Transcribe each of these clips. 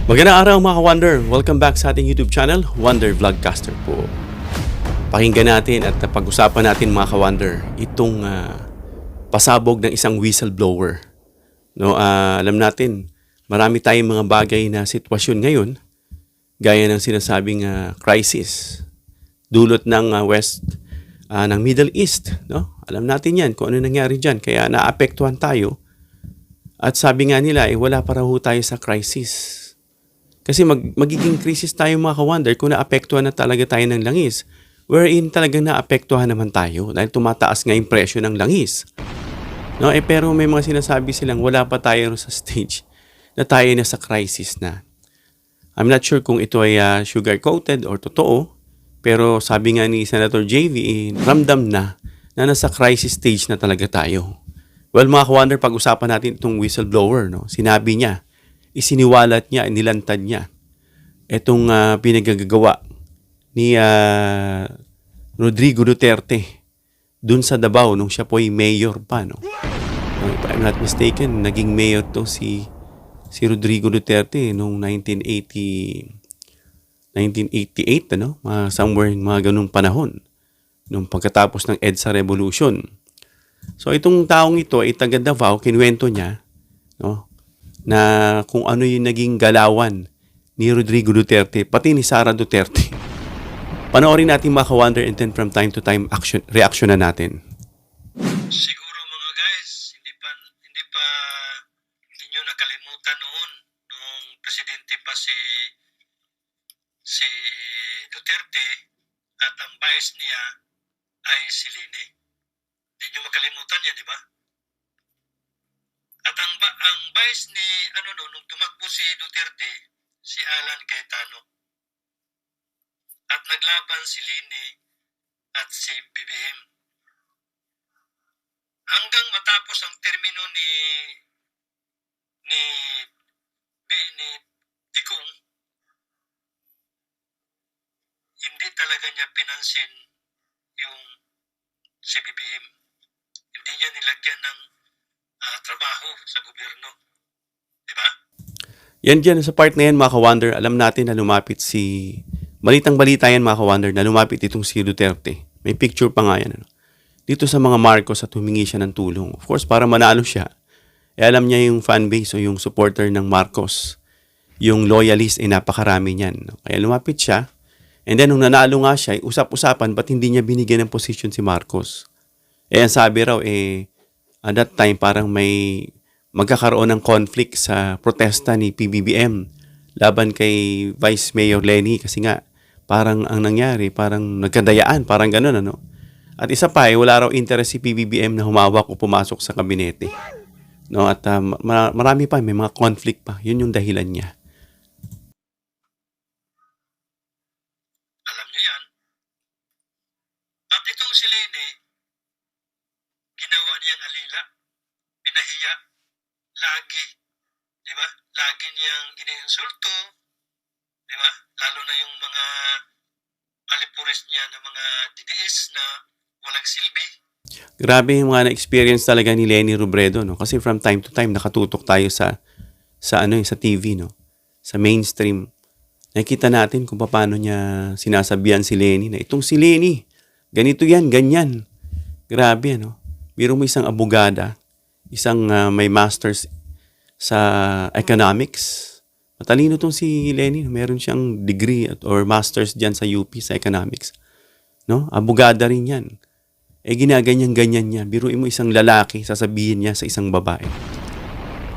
Magandang araw mga ka-Wonder! Welcome back sa ating YouTube channel, Wonder Vlogcaster po. Pakinggan natin at pag-usapan natin mga ka-Wonder itong pasabog ng isang whistleblower. Alam natin, marami tayong mga bagay na sitwasyon ngayon, gaya ng sinasabing crisis, dulot ng ng Middle East. Alam natin yan kung ano nangyari dyan, kaya naapektuhan tayo. At sabi nga nila, wala pa raw tayo sa crisis. Kasi magiging crisis tayo mga ka-Wonder kung naapektuhan na talaga tayo ng langis. Wherein talagang naapektuhan naman tayo dahil tumataas nga yung presyo ng langis. Pero may mga sinasabi silang wala pa tayo sa stage na tayo na sa crisis na. I'm not sure kung ito ay sugar-coated or totoo. Pero sabi nga ni Senator JV, ramdam na nasa crisis stage na talaga tayo. Well mga ka-Wonder, pag-usapan natin itong whistleblower. Sinabi niya, isiniwalat niya, nilantad niya itong pinagagawa ni Rodrigo Duterte dun sa Davao nung siya po ay mayor pa. If I'm not mistaken, naging mayor to si Rodrigo Duterte noong 1988, somewhere mga ganung panahon, nung pagkatapos ng EDSA Revolution. So itong taong ito ay taga Davao, kinuwento niya, na kung ano yung naging galawan ni Rodrigo Duterte, pati ni Sara Duterte. Panoorin natin mga ka-Wonder and then from time to time reaction na natin. Siguro mga guys, hindi pa ninyo nakalimutan noon nung presidente pa si Duterte at ang vice niya ay si Lini. Hindi nyo makalimutan yan, di ba? At ang vice ni nung tumakbo si Duterte, si Alan Cayetano. At naglaban si Lini at si BBM. Hanggang matapos ang termino ni Digong, hindi talaga niya pinansin yung si BBM. Hindi niya nilagyan ng trabaho sa gobyerno. Diba? Yan dyan sa part na yan mga ka-Wonder, alam natin na lumapit balitang-balita yan mga ka-Wonder, na lumapit itong si Duterte. May picture pa nga yan. Dito sa mga Marcos at humingi siya ng tulong. Of course, para manalo siya, alam niya yung fanbase o yung supporter ng Marcos. Yung loyalist ay napakarami niyan. Kaya lumapit siya. And then, nung nanalo nga siya, usap-usapan, ba't hindi niya binigyan ng position si Marcos? Ang sabi raw, at that time, parang may magkakaroon ng conflict sa protesta ni PBBM laban kay Vice Mayor Leni kasi nga parang ang nangyari, parang nagkadayaan, parang ganun, At isa pa, wala raw interest si PBBM na humawak o pumasok sa kabinete. At marami pa, may mga conflict pa. Yun yung dahilan niya. Alam niyo yan. At itong si Leni, ginawa niyang alila, pinahiya, lagi, di ba? Lagi niyang iniinsulto, di ba? Lalo na yung mga alipuris niya na mga DDS na walang silbi. Grabe yung mga na-experience talaga ni Leni Robredo, Kasi from time to time nakatutok tayo sa TV, Sa mainstream. Nakita natin kung paano niya sinasabihan si Leni na itong si Leni, ganito yan, ganyan. Grabe, Biro mo isang abogada, isang may masters sa economics. Matalino tong si Leni, meron siyang degree or masters diyan sa UP sa economics. Abogada rin yan. Ginaganyan-ganyan niya. Biruin mo isang lalaki, sasabihin niya sa isang babae.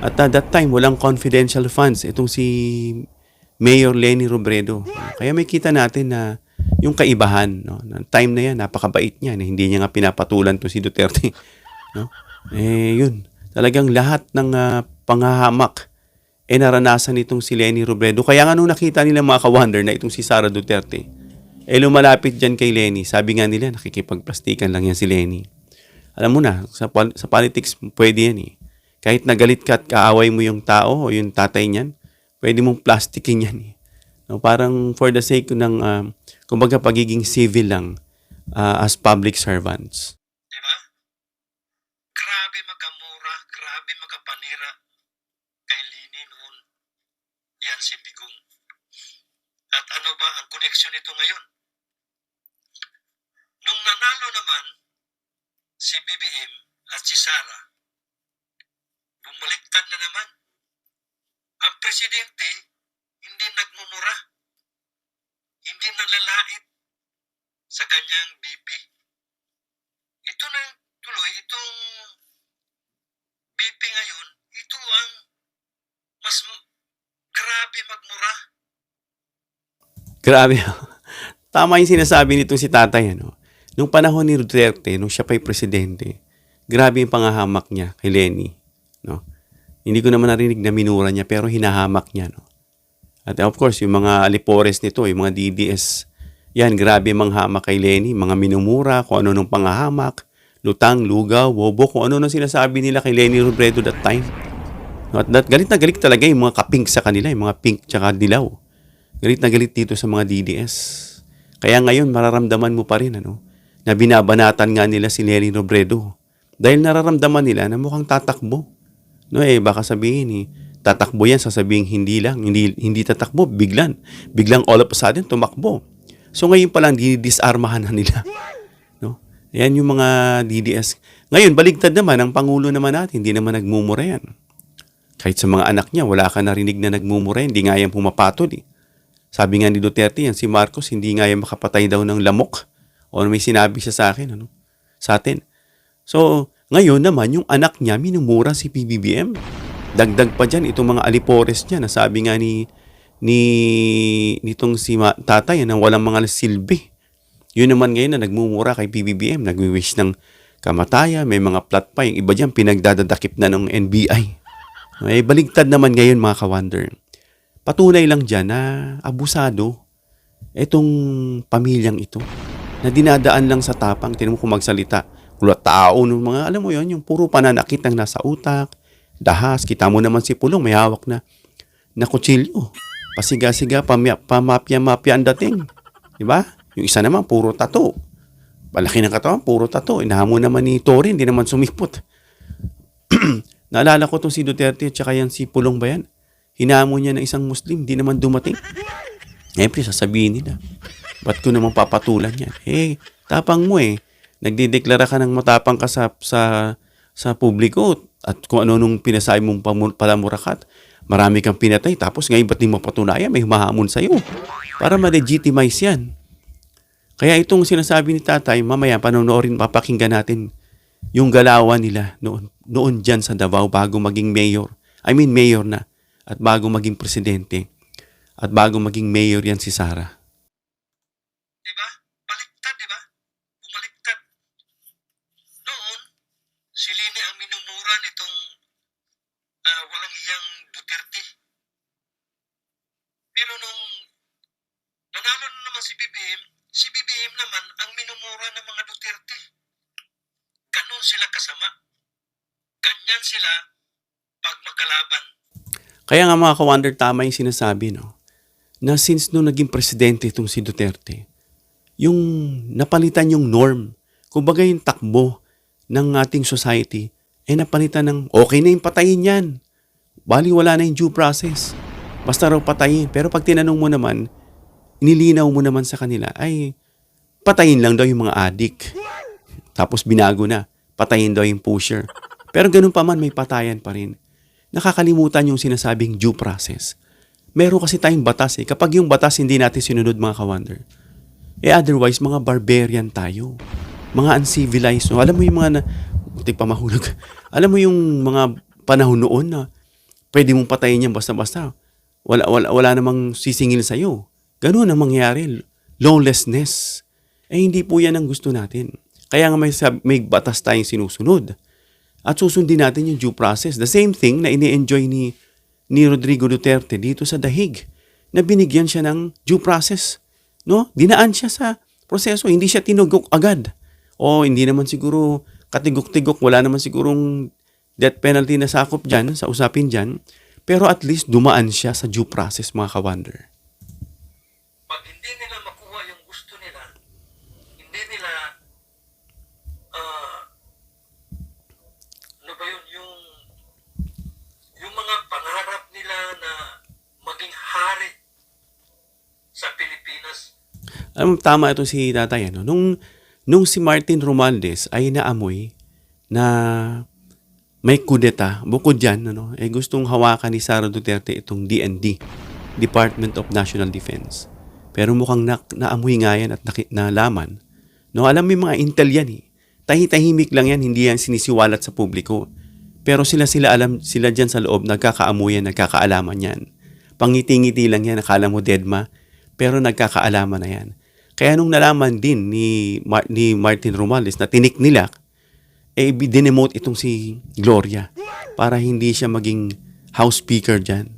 At that time, walang confidential funds. Itong si Mayor Leni Robredo. Kaya may kita natin na yung kaibahan. Na time na yan, napakabait niya. Na hindi niya nga pinapatulan to si Duterte. Yun. Talagang lahat ng panghahamak naranasan itong si Leni Robredo. Kaya nga nung nakita nila mga ka-Wonder na itong si Sara Duterte, lumalapit dyan kay Leni. Sabi nga nila, nakikipagplastikan lang yan si Leni. Alam mo na, sa politics, pwede yan Kahit nagalit ka at kaaway mo yung tao o yung tatay niyan, pwede mong plastikin yan Parang for the sake ng, kumbaga pagiging civil lang as public servants. Diba? Grabe makamura, grabe makapanira kay Lini noon. yan si Bigong. At ano ba ang koneksyon nito ngayon? Nung nanalo naman si BBM at si Sara, bumaliktad na naman. Ang presidente hindi nagmumura, hindi nalalait sa kanyang BP. Ito na tuloy, itong BP ngayon, ito ang mas grabe magmura. Grabe. Tama yung sinasabi nitong si tatay, ano? Nung panahon ni Duterte, nung siya pa'y presidente, grabe yung pangahamak niya kay Lenny, no? Hindi ko naman narinig na minura niya, pero hinahamak niya, no? At of course, yung mga alipores nito, yung mga DDS, yan, grabe manghamak kay Lenny, mga minumura, kung ano nung pangahamak, lutang, lugaw, bobo, kung ano nung sinasabi nila kay Lenny Robredo that time. At galit na galit talaga yung mga kapink sa kanila, yung mga pink tsaka dilaw. Galit na galit dito sa mga DDS. Kaya ngayon, mararamdaman mo pa rin, ano, na binabanatan nga nila si Lenny Robredo. Dahil nararamdaman nila na mukhang tatakbo. No, baka sabihin tatakbo yan, sasabihin hindi tatakbo, biglang all of a sudden tumakbo. So ngayon pa lang dinidisarmahan na nila. No? Yan yung mga DDS. Ngayon, baligtad naman, ang Pangulo naman natin, hindi naman nagmumura yan. Kahit sa mga anak niya, wala ka narinig na nagmumura, hindi nga yan pumapatol eh. Sabi nga ni Duterte, yan si Marcos, hindi nga yan makapatay daw ng lamok. O may sinabi siya sa akin, sa atin. So, ngayon naman, yung anak niya, minumura si PBBM. Dagdag pa dyan, itong mga alipores niya, na sabi nga nitong si tatay, na walang mga silbi. Yun naman ngayon na nagmumura kay PBBM, nagwi-wish ng kamatayan, may mga plot pa, yung iba dyan, pinagdadadakip na ng NBI. Baligtad naman ngayon, mga ka-wonder. Patunay lang dyan na abusado itong pamilyang ito, na dinadaan lang sa tapang, tinan mo kung magsalita, kulat tao ng mga, alam mo yon, yung puro pananakit ang nasa utak, dahas, kita mo naman si Pulong, may hawak na kutsilyo, pasiga-siga, pamapya-mapya ang dating, di ba? Yung isa naman, puro tato, malaki ng katawan, puro tato, inahamon naman ni Tory, hindi naman sumipot. Naalala ko itong si Duterte at saka yan si Pulong ba yan? Hinamon niya ng isang Muslim, di naman dumating. Siyempre, sasabihin nila, ba't ko naman papatulan yan? Tapang mo nagdideklara ka ng matapang ka sa publiko at kung ano nung pinasabi mong palamurakat, marami kang pinatay, tapos ngayon ba't di mo patunayan? May humahamon sa'yo para ma-legitimize yan. Kaya itong sinasabi ni tatay, mamaya panonoorin, papakinggan natin yung galawan nila noon dyan sa Davao bago maging mayor. Mayor na. At bago maging presidente. At bago maging mayor yan si Sara. Diba? Baliktad, diba? Bumaliktad. Noon, si Lini ang minumura nitong walang hiyang Duterte. Pero nung nanalo na naman si BBM naman ang minumura ng mga Duterte. Ganon sila kasama. Ganyan sila pag makalaban. Kaya nga mga ka-wonder, tama yung sinasabi, no? Na since nung naging presidente itong si Duterte, yung napalitan yung norm, kumbaga yung takbo ng ating society, napalitan ng okay na yung patayin yan. Bali wala na yung due process. Basta raw patayin. Pero pag tinanong mo naman, inilinaw mo naman sa kanila, patayin lang daw yung mga addict. Tapos binago na, patayin daw yung pusher. Pero ganun pa man, may patayan pa rin. Nakakalimutan yung sinasabing due process. Meron kasi tayong batas Kapag yung batas hindi natin sinunod, mga ka-wonder, otherwise, mga barbarian tayo. Mga uncivilized. No? Alam mo yung mga pamahulog. Alam mo yung mga panahon noon na pwede mong patayin yan basta-basta. Wala namang sisingil sa'yo. Ganun ang mangyari. Lawlessness. Hindi po yan ang gusto natin. Kaya nga may batas tayong sinusunod. At susundin natin yung due process. The same thing na ini-enjoy ni Rodrigo Duterte dito sa Dahig, na binigyan siya ng due process. No? Dinaan siya sa proseso. Hindi siya tinugok agad. O hindi naman siguro katigok-tigok. Wala naman sigurong death penalty na sakop dyan, sa usapin dyan. Pero at least dumaan siya sa due process, mga ka-wonder. Pag hindi nila makuha yung gusto nila, hindi nila ano ba yun, yung mga pangarap nila na maging Alam mo, tama ito si tatay, ano? Nung si Martin Romualdez ay naamoy na may kudeta, bukod dyan, ano, gustong hawakan ni Sara Duterte itong DND, Department of National Defense. Pero mukhang naamoy nga yan at nalaman. No, alam mo yung mga intel yan eh. Tahimik lang yan, hindi yan sinisiwalat sa publiko. Pero sila alam, sila dyan sa loob, nagkakaamuyan, nagkakaalaman yan. Pangiti-ngiti lang yan, akala mo deadma, pero nagkakaalaman na yan. Kaya nung nalaman din ni Martin Romualdez na tinik nila, dinemote itong si Gloria para hindi siya maging house speaker dyan.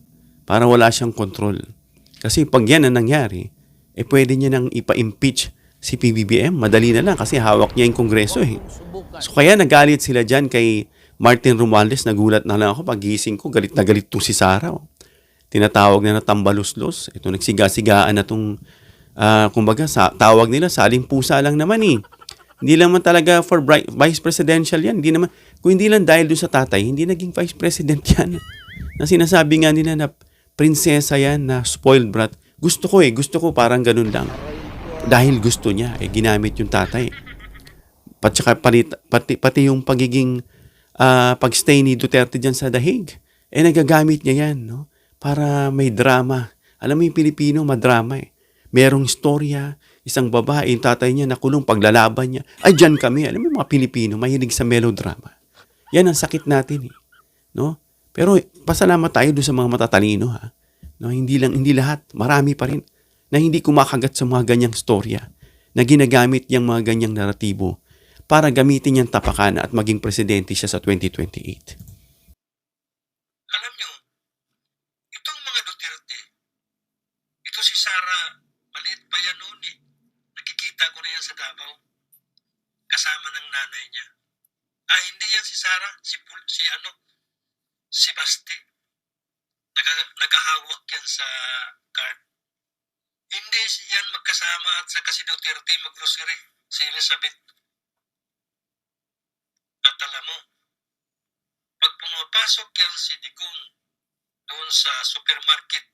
Para wala siyang control. Kasi pag yan ang nangyari, pwede niya nang ipa-impeach si PBBM. Madali na lang kasi hawak niya yung kongreso eh. So kaya nagalit sila dyan kay Martin Romualdez. Nagulat na lang ako pag-gising ko. Galit na galit to si Sara. Oh. Tinatawag na tambaluslos. Ito nagsiga-sigaan na tong kumbaga tawag nila saling pusa lang naman eh. Hindi lang man talaga for vice presidential yan. Hindi naman, kung hindi lang dahil doon sa tatay, hindi naging vice president yan. Na sinasabi nga nila na prinsesa yan, na spoiled brat. Gusto ko parang ganun lang. Dahil gusto niya, ginamit yung tatay. Pati yung pagiging pagstay ni Duterte dyan sa The Hague, nagagamit niya yan, no? Para may drama. Alam mo yung Pilipino, madrama eh. Merong istorya, isang babae, yung tatay niya nakulong, paglalaban niya. Ay, dyan kami. Alam mo yung mga Pilipino, mahilig sa melodrama. Yan ang sakit natin eh. No? Pero pasalamat tayo doon sa mga matatalino ha. No, hindi lahat, marami pa rin na hindi kumakagat sa mga ganyang storya, na ginagamit yung mga ganyang naratibo para gamitin niyang tapakan at maging presidente siya sa 2028. Alam nyo, itong mga Duterte, ito si Sara, maliit pa yan noon eh. Nakikita ko na yan sa Davao. Kasama ng nanay niya. Hindi yan si Sara, si Basti. Nakahawak yan sa card. Hindi yan magkasama at saka si Duterte mag-grocery, si Elizabeth. At alam mo, pag pumapasok yan si Digong doon sa supermarket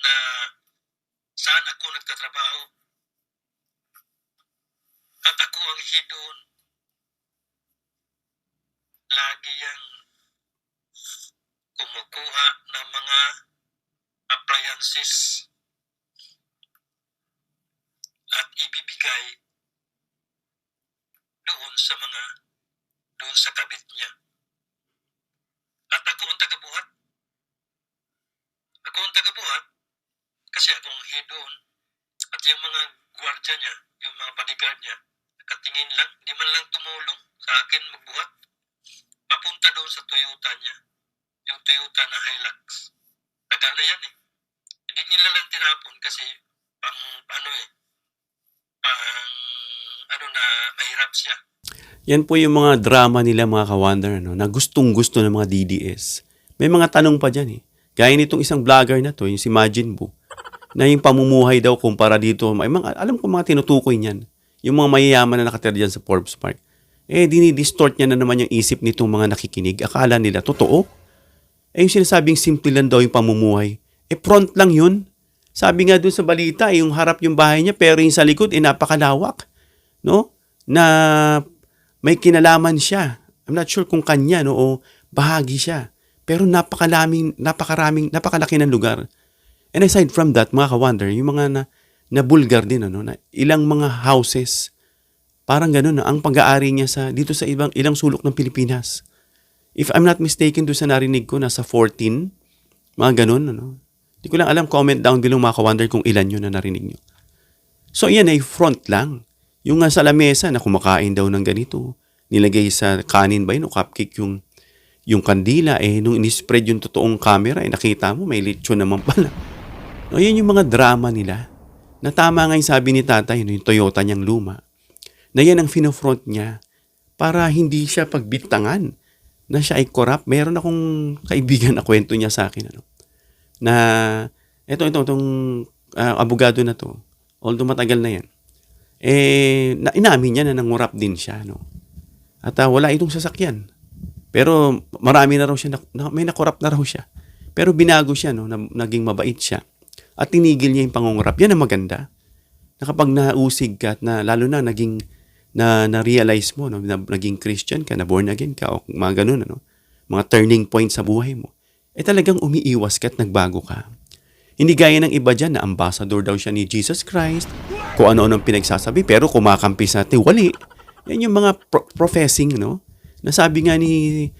na saan ako nagtatrabaho at ako ang head doon, lagi yang kumukuha ng mga appliances at ibibigay doon sa kabit niya. At ako ang tagabuhat. Kasi akong head doon. At yung mga gwardiya niya, yung mga bodyguard niya, nakatingin lang, hindi man lang tumulong sa akin magbuhat. Papunta doon sa Toyota niya. Yung Toyota na Hilux. Tagal na yan eh. Hindi nila lang tinapon kasi mahirap siya. Yan po yung mga drama nila mga ka-wonder, no? Na gustong-gusto ng mga DDS. May mga tanong pa dyan eh. Gaya nitong isang vlogger na to, yung si Majin Bu, na yung pamumuhay daw kumpara dito, alam ko mga tinutukoy niyan. Yung mga mayayaman na nakatira dyan sa Forbes Park. Dinidistort niya na naman yung isip nitong mga nakikinig. Akala nila, totoo? Yung sinasabing simple lang daw yung pamumuhay. Front lang yun. Sabi nga doon sa balita, yung harap yung bahay niya, pero yung sa likod, napakalawak. No? Na may kinalaman siya. I'm not sure kung kanya, no? O bahagi siya. Pero napakalaki ng lugar. And aside from that, mga ka-wonder, yung mga na bulgar din, ano, na ilang mga houses, parang gano'n, ang pag-aari niya dito sa ilang sulok ng Pilipinas. If I'm not mistaken, doon sa narinig ko, nasa 14, mga gano'n, ano. Hindi ko lang alam, comment down below mga ka-wonder kung ilan yun na narinig nyo. So, yan ay front lang. Yung nga sa lamesa na kumakain daw ng ganito, nilagay sa kanin ba yun, o cupcake yung kandila, nung inispread yung totoong camera, nakita mo, may lechon naman pala. No, yun yung mga drama nila. Na tama nga yung sabi ni tatay, yung Toyota niyang luma, na yan ang finofront niya para hindi siya pagbintangan na siya ay corrupt. Meron akong kaibigan na kwento niya sa akin, ano, na itong abogado na to, although matagal na yan, inamin niya na nangurap din siya, no? At wala itong sasakyan. Pero marami na raw siya, may nakorap na raw siya. Pero binago siya, no? Naging mabait siya. At tinigil niya yung pangungurap. Yan ang maganda. na kapag nausig ka at na, lalo na naging na-realize mo, no, na naging Christian ka, na born again ka, o mga ganun, ano, mga turning point sa buhay mo, talagang umiiwas ka at nagbago ka. Hindi gaya ng iba dyan na ambassador daw siya ni Jesus Christ, kung ano-ano pinagsasabi, pero kumakampi sa tiwali. Yan yung mga professing, no? Nasabi nga ni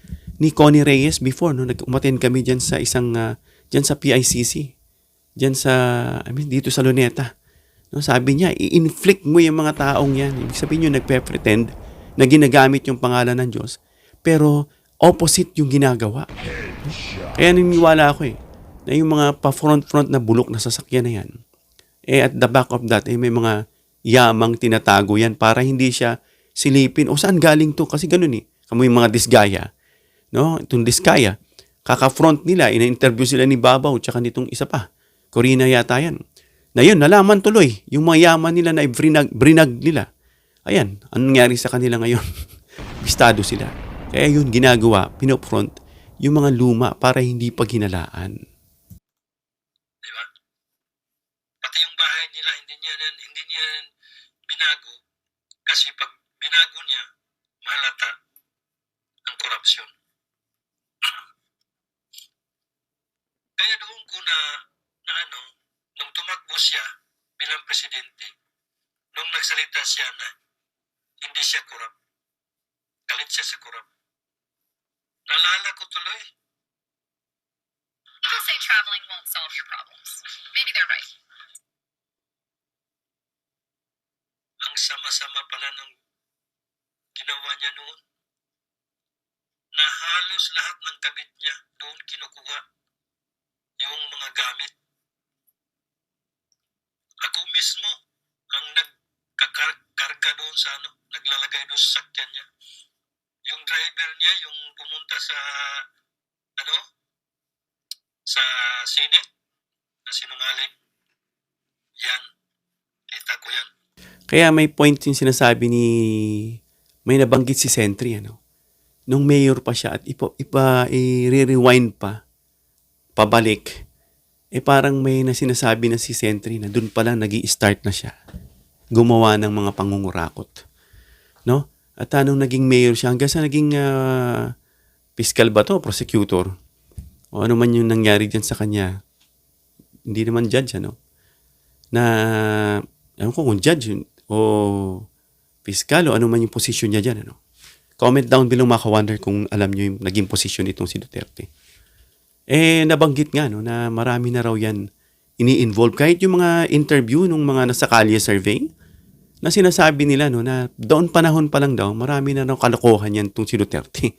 Connie Reyes before, no? Nag-umattend kami dyan sa isang, dyan sa PICC, dyan sa, dito sa Luneta. No? Sabi niya, i-inflict mo yung mga taong yan. Ibig sabihin yung nagpe-pretend na ginagamit yung pangalan ng Diyos, pero opposite yung ginagawa. Kaya naniniwala ako na yung mga pa-front na bulok na sasakyan na yan, at the back of that, may mga yamang tinatago yan para hindi siya silipin. O saan galing to? Kasi ganun Kamo yung mga disgaya. No? Itong disgaya, kaka-front nila, ina-interview sila ni Babaw, tsaka nitong isa pa. Corina yata yan. Na yun, nalaman tuloy, yung mga yaman nila na brinag nila. Ayan, anong nangyari sa kanila ngayon? Bistado sila. Kaya yun, ginagawa, pinop-front, yung mga luma para hindi paghinalaan. Di ba? Pati yung bahay nila, hindi niya binago. Kasi pag binago niya, mahalata ang korupsyon. Kaya doon ko na nung tumakbo siya bilang presidente, nung nagsalita siya na hindi siya korap, galit siya sa korap. Naalala ko tuloy. People say traveling won't solve your problems. Maybe they're right. Ang sama-sama pala ng ginawa niya noon. Na halos lahat ng kabit niya doon kinukuha yung mga gamit. Ako mismo ang nagkakarga doon sa naglalagay doon sa sakyan niya. Yung driver niya, yung pumunta sa sa Senate na sinungaling. Yan. Kita ko yan. Kaya may point yung sinasabi may nabanggit si Sentry, nung mayor pa siya at i-rewind pabalik, parang may sinasabi na si Sentry na dun pala nag-i-start na siya gumawa ng mga pangungurakot. No? At anong naging mayor siya, hanggang sa naging fiscal ba to, prosecutor, o ano man yung nangyari dyan sa kanya, hindi naman judge, na, ewan ko kung judge yun, o fiscal, o ano man yung position niya dyan, Comment down below mga ka-wonder kung alam nyo yung naging position itong si Duterte. Nabanggit nga, na marami na raw yan ini-involve. Kahit yung mga interview ng mga nasa kalye survey, na sinasabi nila, na doon panahon pa lang daw, marami na raw kalokohan yan itong si Duterte.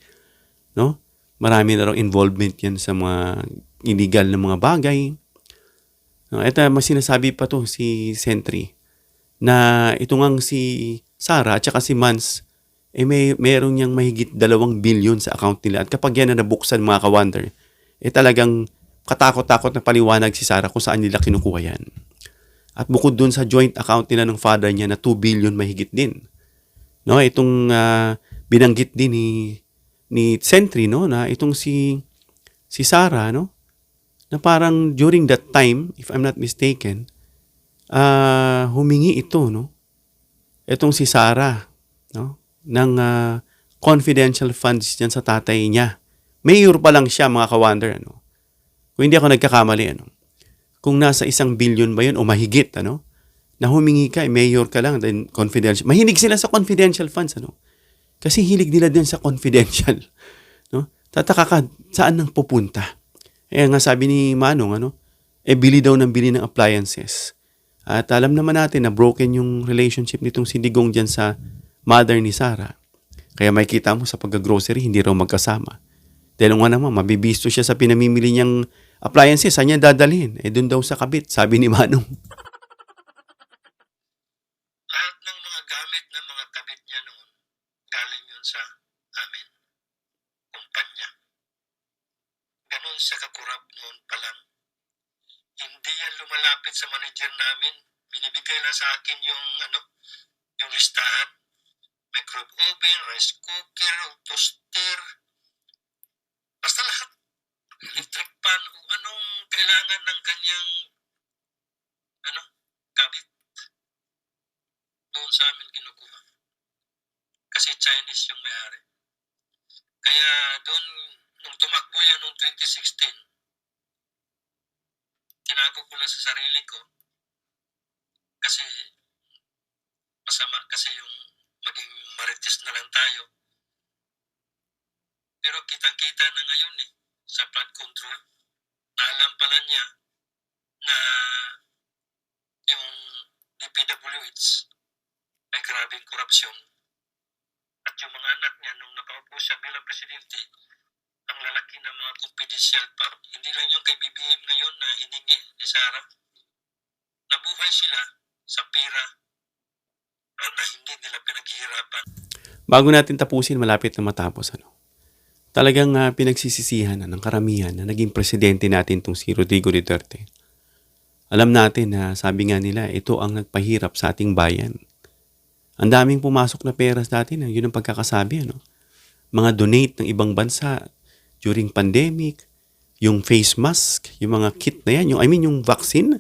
No? Marami na raw involvement yan sa mga illegal na mga bagay. No? Ito, mas sinasabi pa to si Sentry, na ito ngang si Sara at saka si Mans, meron niyang mahigit 2 billion sa account nila. At kapag yan na nabuksan mga ka-wonder, talagang katakot-takot na paliwanag si Sara kung saan nila kinukuha yan. At bukod dun sa joint account nila ng father niya na 2 billion mahigit din. No, itong binanggit din ni Sentry, na itong si Sara, na parang during that time, if I'm not mistaken, humingi ito, itong si Sara, ng confidential funds dyan sa tatay niya. Mayor pa lang siya, mga ka-wonder, Kung hindi ako nagkakamali, kung nasa 1 billion ba yun o mahigit, na humingi ka, mayor ka lang, then confidential. Mahilig sila sa confidential funds, Kasi hilig nila din sa confidential, Tataka ka, saan nang pupunta? Nga sabi ni Manong, bili daw ng bili ng appliances. At alam naman natin na broken yung relationship nitong si Digong dyan sa mother ni Sara. Kaya makikita mo sa pag-grocery, hindi raw magkasama. Dahil nga naman, mabibisto siya sa pinamimili niyang appliances. Saan niya dadalhin? Doon daw sa kabit, sabi ni Manong. Lahat ng mga gamit ng mga kabit niya noon, galing yun sa amin. Kumpanya. Ganun sa kakurap noon pa lang. Hindi yan lumalapit sa manager namin. Binibigay lang sa akin yung listahan. Microwave oven, rice cooker, toaster. Basta lahat. Electric pan, o anong kailangan ng kanyang kabit. doon sa amin kinukuha. Kasi Chinese yung may-ari. Kaya doon, nung tumakbo yan noong 2016, tinago ko lang sa sarili ko kasi masama kasi yung maging marites na lang tayo. Pero kitang-kita na ngayon sa flood control, naalam pala niya na yung DPWH ay grabing korupsyon. At yung mga anak niya, nung nakaupo siya bilang presidente, ang lalaki ng mga confidential pa. Hindi lang yung kay BBM ngayon na hiningi ni Sara. Nabuhay sila sa pera na hindi nila pinaghihirapan. Bago natin tapusin, malapit na matapos, talagang pinagsisisihan ng karamihan na naging presidente natin itong si Rodrigo Duterte. Alam natin na sabi nga nila, ito ang nagpahirap sa ating bayan. Ang daming pumasok na pera sa atin, yun ang pagkakasabi. Mga donate ng ibang bansa during pandemic, yung face mask, yung mga kit na yan, yung vaccine.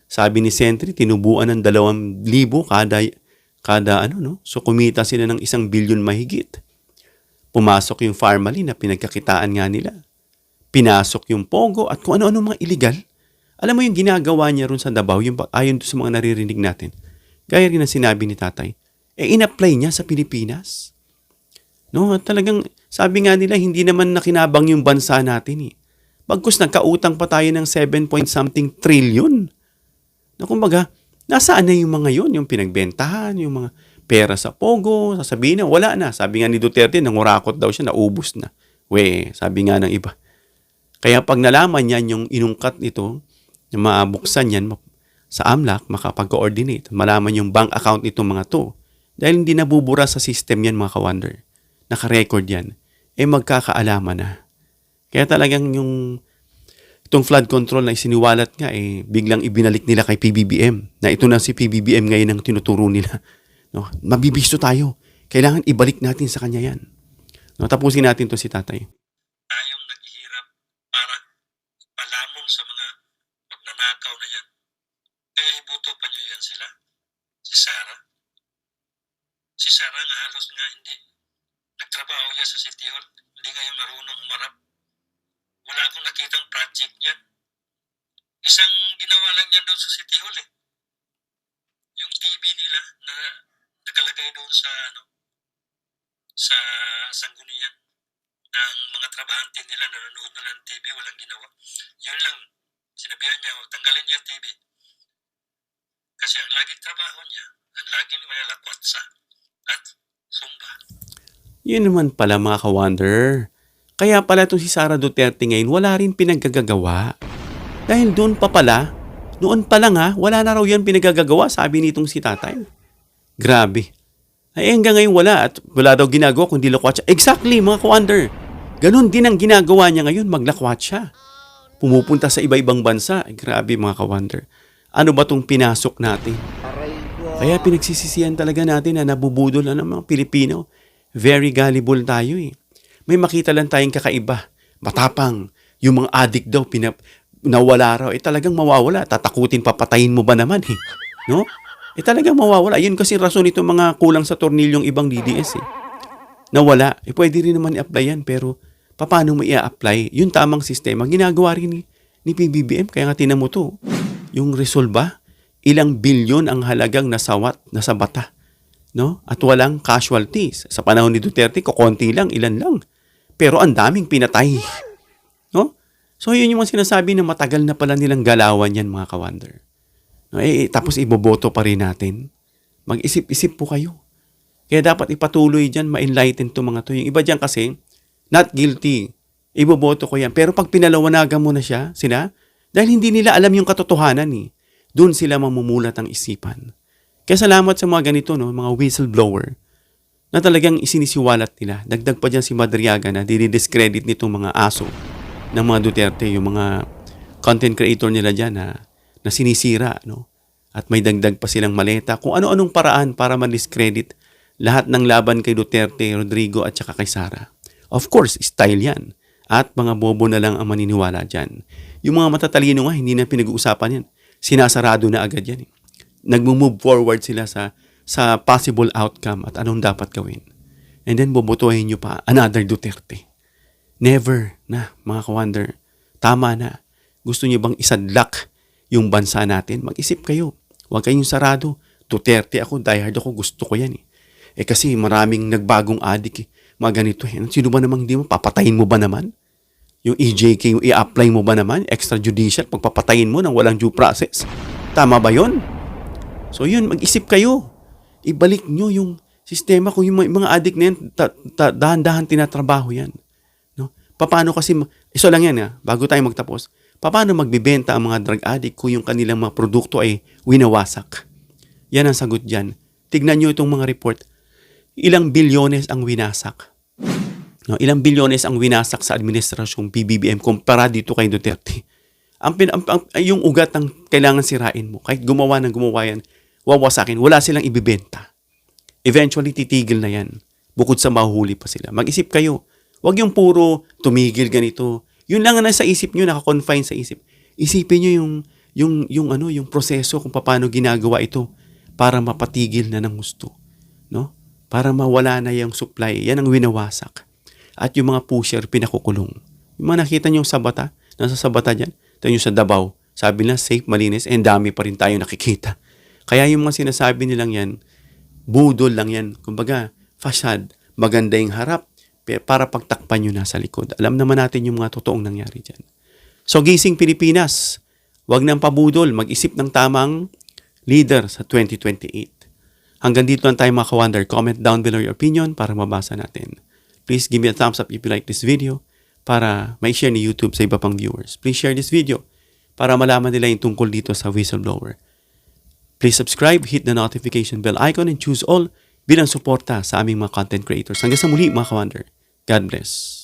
Sabi ni Sentry, tinubuan ng 2,000 kada So kumita sila ng 1 billion mahigit. Pumasok yung Pharmaline na pinagkakitaan nga nila. Pinasok yung Pogo at kung ano-ano mga illegal. Alam mo yung ginagawa niya ron sa Davao, yung ayon sa mga naririnig natin. Gaya rin ang sinabi ni tatay, in-apply niya sa Pilipinas. No, talagang sabi nga nila hindi naman nakinabang yung bansa natin Bagkus nagkautang pa tayo ng 7 point something trillion. Na kumbaga, nasaan na yung mga yun? Yung pinagbentahan, yung mga pera sa Pogo, sasabihin na, wala na. Sabi nga ni Duterte, nangurakot daw siya, naubos na. Sabi nga ng iba. Kaya pag nalaman yan, yung inungkat nito, yung mabuksan yan sa AMLAC, makapag-coordinate, malaman yung bank account nitong mga to. Dahil hindi nabubura sa system yan, mga ka-wonder. Naka-record yan. Magkakaalaman na. Kaya talagang itong flood control na isiniwalat nga, biglang ibinalik nila kay PBBM. Na ito na si PBBM ngayon ang tinuturo nila. No? Mabibisto tayo. Kailangan ibalik natin sa kanya yan. No, tapusin natin to si tatay. Tayong naghihirap para palamon sa mga magnanakaw na yan. Kaya ibuto pa niyo yan sila. Si Sara. Si Sara nga halos nga hindi. Nagtrabaho niya sa City Hall. Hindi ngayon marunong umarap. Wala akong nakitang project niya. Isang ginawa lang niya doon sa City Hall Yung TV nila na nakalagay doon sa sa sanggunian ng mga trabahante nila na nanonood na lang ng TV, walang ginawa. Yun lang, sinabihan niya, tanggalin niya ang TV. Kasi ang laging trabaho niya, ang laging may lakwatsa at sumba. Yun naman pala mga ka-wonder. Kaya pala itong si Sara Duterte ngayon, wala rin pinagagagawa. Dahil doon pa pala, noon pa lang wala na raw yan pinagagagawa, sabi nitong si tatay. Grabe. Hanggang ngayon wala at wala daw ginagawa kundi lakwatsa. Exactly mga ka-wonder. Ganon din ang ginagawa niya ngayon, maglakwatsa. Pumupunta sa iba-ibang bansa. Grabe mga ka-wonder. Ano ba itong pinasok natin? Kaya pinagsisisihan talaga natin na nabubudol ng mga Pilipino. Very gullible tayo May makita lang tayong kakaiba. Matapang. Yung mga addict daw, nawala raw. Talagang mawawala. Tatakutin, papatayin mo ba naman No? Talagang mawawala. Yun kasi rason itong mga kulang sa tornilyong ibang DDS Nawala. Pwede rin naman i-apply yan. Pero, paano mo i-apply? Yung tamang sistema, ginagawa rin ni PBBM. Kaya nga tinan mo to. Yung resolba, ilang bilyon ang halagang nasawat, nasa bata. No? At walang casualties. Sa panahon ni Duterte, kukonti lang, ilan lang. Pero ang daming pinatay. No? So, yun yung mga sinasabi na matagal na pala nilang galawan yan, mga ka-wonder. No, tapos iboboto pa rin natin. Mag-isip-isip po kayo. Kaya dapat ipatuloy dyan, ma-enlighten to mga to. Yung iba dyan kasi, not guilty. Iboboto ko yan. Pero pag pinalawanagan mo na sila, dahil hindi nila alam yung katotohanan doon sila mamumulat ang isipan. Kaya salamat sa mga ganito, mga whistleblower, na talagang isinisiwalat nila. Dagdag pa dyan si Madriaga na dinidiscredit nitong mga aso ng mga Duterte, yung mga content creator nila dyan na sinisira, At may dagdag pa silang maleta. Kung ano-anong paraan para ma-discredit lahat ng laban kay Duterte, Rodrigo at saka kay Sara. Of course, style yan. At mga bobo na lang ang maniniwala dyan. Yung mga matatalino nga, hindi na pinag-uusapan yan. Sinasarado na agad yan. Nag-move forward sila sa sa possible outcome at anong dapat gawin. And then bobotohin nyo pa another Duterte. Never na, mga ka-wonder. Tama na. Gusto nyo bang isadlak yung bansa natin? Mag-isip kayo. Huwag kayong sarado. Duterte ako, diehard ako, gusto ko yan eh. Kasi maraming nagbagong adik eh. Mga ganito eh. Sino ba namang hindi mo? Papatayin mo ba naman? Yung EJK, yung i-apply mo ba naman? Extrajudicial, pagpapatayin mo nang walang due process. Tama ba yon? So yun, mag-isip kayo. Ibalik nyo yung sistema. Kung yung mga adik na yan, dahan-dahan tinatrabaho yan. No? Paano kasi, iso lang yan bago tayo magtapos. Paano magbibenta ang mga drug addict kung yung kanilang mga produkto ay winawasak? Yan ang sagot dyan. Tignan nyo itong mga report. Ilang bilyones ang winasak. No, ilang bilyones ang winasak sa administrasyong PBBM kumpara dito kay Duterte. Yung ugat ng kailangan sirain mo. Kahit gumawa yan, wawasakin. Wala silang ibibenta. Eventually, titigil na yan. Bukod sa mahuhuli pa sila. Mag-isip kayo. Huwag yung puro tumigil ganito. Yun lang ang nasa isip nyo, nakakonfine sa isip. Isipin nyo yung proseso kung paano ginagawa ito para mapatigil na ng gusto. No? Para mawala na yung supply. Yan ang winawasak. At yung mga pusher, pinakukulong. Yung mga nakita nyo sa bata, nasa sa bata dyan, tayo nyo sa Davao, sabi nila safe, malinis, and dami pa rin tayo nakikita. Kaya yung mga sinasabi nilang yan, budol lang yan. Kumbaga, facade, maganda yung harap, para pagtakpan nyo nasa likod. Alam naman natin yung mga totoong nangyari dyan. So, gising Pilipinas, wag nang pabudol, mag-isip ng tamang leader sa 2028. Hanggang dito lang tayo mga ka-wonder. Comment down below your opinion para mabasa natin. Please give me a thumbs up if you like this video para ma-share ni YouTube sa iba pang viewers. Please share this video para malaman nila yung tungkol dito sa whistleblower. Please subscribe, hit the notification bell icon, and choose all bilang suporta sa aming mga content creators. Hanggang sa muli mga ka-wonder. God bless.